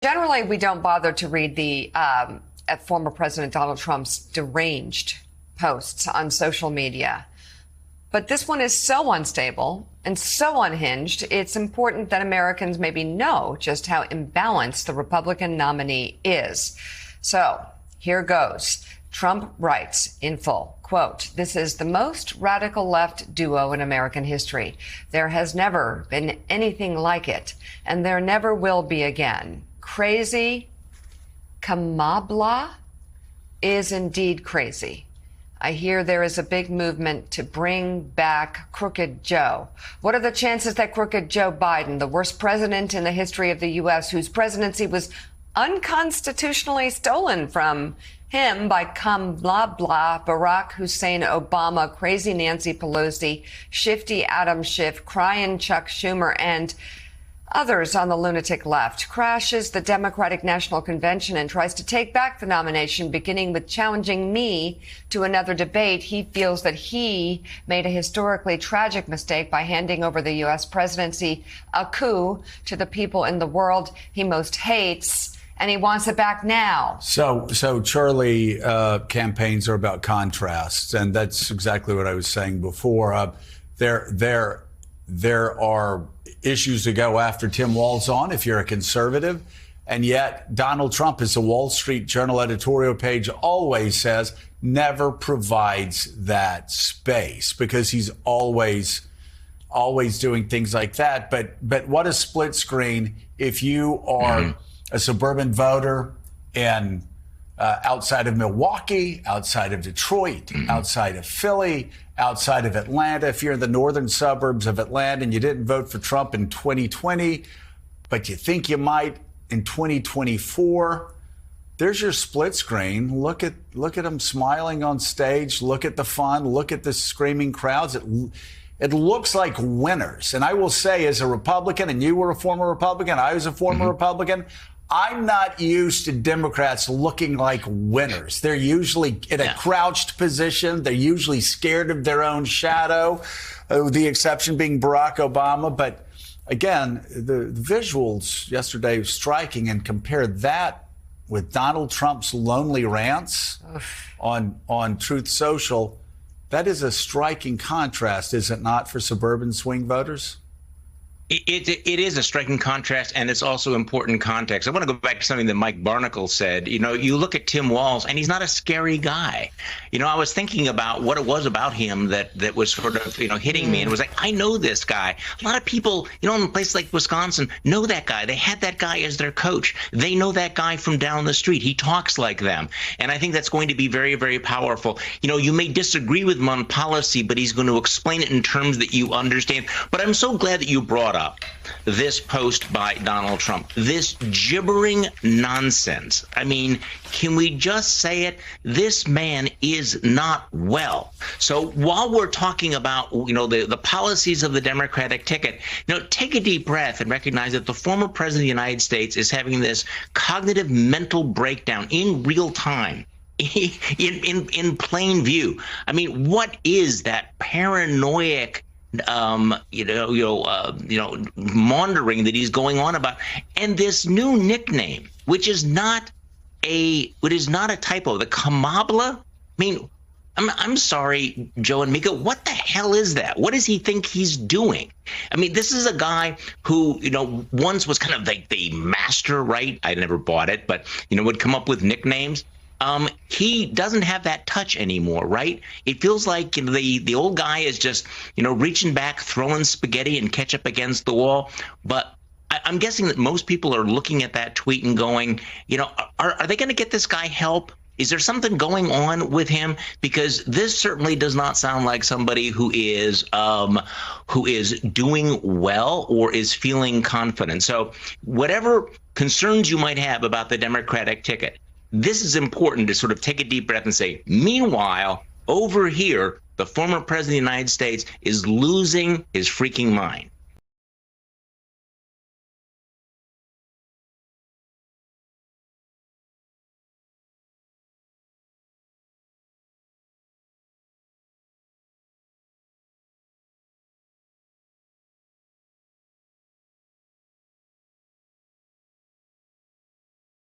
Generally, we don't bother to read the former President Donald Trump's deranged posts on social media. But this one is so unstable and so unhinged, it's important that Americans maybe know just how imbalanced the Republican nominee is. So here goes. Trump writes in full, quote, "This is the most radical left duo in American history. There has never been anything like it, and there never will be again. Crazy Kamala is indeed crazy. I hear there is a big movement to bring back Crooked Joe. What are the chances that Crooked Joe Biden, the worst president in the history of the U.S., whose presidency was unconstitutionally stolen from him by Kamala, Barack Hussein Obama, crazy Nancy Pelosi, shifty Adam Schiff, crying Chuck Schumer, and others on the lunatic left, crashes the Democratic National Convention and tries to take back the nomination, beginning with challenging me to another debate. He feels that he made a historically tragic mistake by handing over the U.S. presidency, a coup, to the people in the world he most hates, and he wants it back now." So Charlie, campaigns are about contrasts, and that's exactly what I was saying before. There are issues to go after Tim Walz on if you're a conservative. And yet Donald Trump, as the Wall Street Journal editorial page always says, never provides that space because he's always doing things like that. But what a split screen if you are a suburban voter in outside of Milwaukee, outside of Detroit, outside of Philly, outside of Atlanta. If you're in the northern suburbs of Atlanta and you didn't vote for Trump in 2020, but you think you might in 2024, there's your split screen. Look at them smiling on stage. Look at the fun. Look at the screaming crowds. It looks like winners. And I will say, as a Republican, and you were a former Republican, I was a former Republican, I'm not used to Democrats looking like winners. They're usually in a crouched position. They're usually scared of their own shadow, the exception being Barack Obama. But again, the visuals yesterday were striking, and compare that with Donald Trump's lonely rants on Truth Social. That is a striking contrast, is it not, for suburban swing voters? It is a striking contrast, and it's also important context. I want to go back to something that Mike Barnacle said. You know, you look at Tim Walz, and he's not a scary guy. You know, I was thinking about what it was about him that was sort of, hitting me. And it was like, I know this guy. A lot of people, in a place like Wisconsin, know that guy. They had that guy as their coach. They know that guy from down the street. He talks like them. And I think that's going to be very, very powerful. You may disagree with him on policy, but he's going to explain it in terms that you understand. But I'm so glad that you brought up this post by Donald Trump, this gibbering nonsense. I mean, can we just say it? This man is not well. So while we're talking about, the policies of the Democratic ticket, take a deep breath and recognize that the former president of the United States is having this cognitive mental breakdown in real time. In plain view. I mean, what is that paranoid maundering that he's going on about, and this new nickname, which is not a typo, the Kamala. I mean, I'm sorry, Joe and Mika, what the hell is that? What does he think he's doing? I mean, this is a guy who, once was kind of like the master, right? I never bought it, but would come up with nicknames. He doesn't have that touch anymore, right? It feels like the old guy is just, reaching back, throwing spaghetti and ketchup against the wall. But I'm guessing that most people are looking at that tweet and going, are they going to get this guy help? Is there something going on with him? Because this certainly does not sound like somebody who is doing well or is feeling confident. So whatever concerns you might have about the Democratic ticket, this is important to sort of take a deep breath and say, meanwhile, over here, the former president of the United States is losing his freaking mind.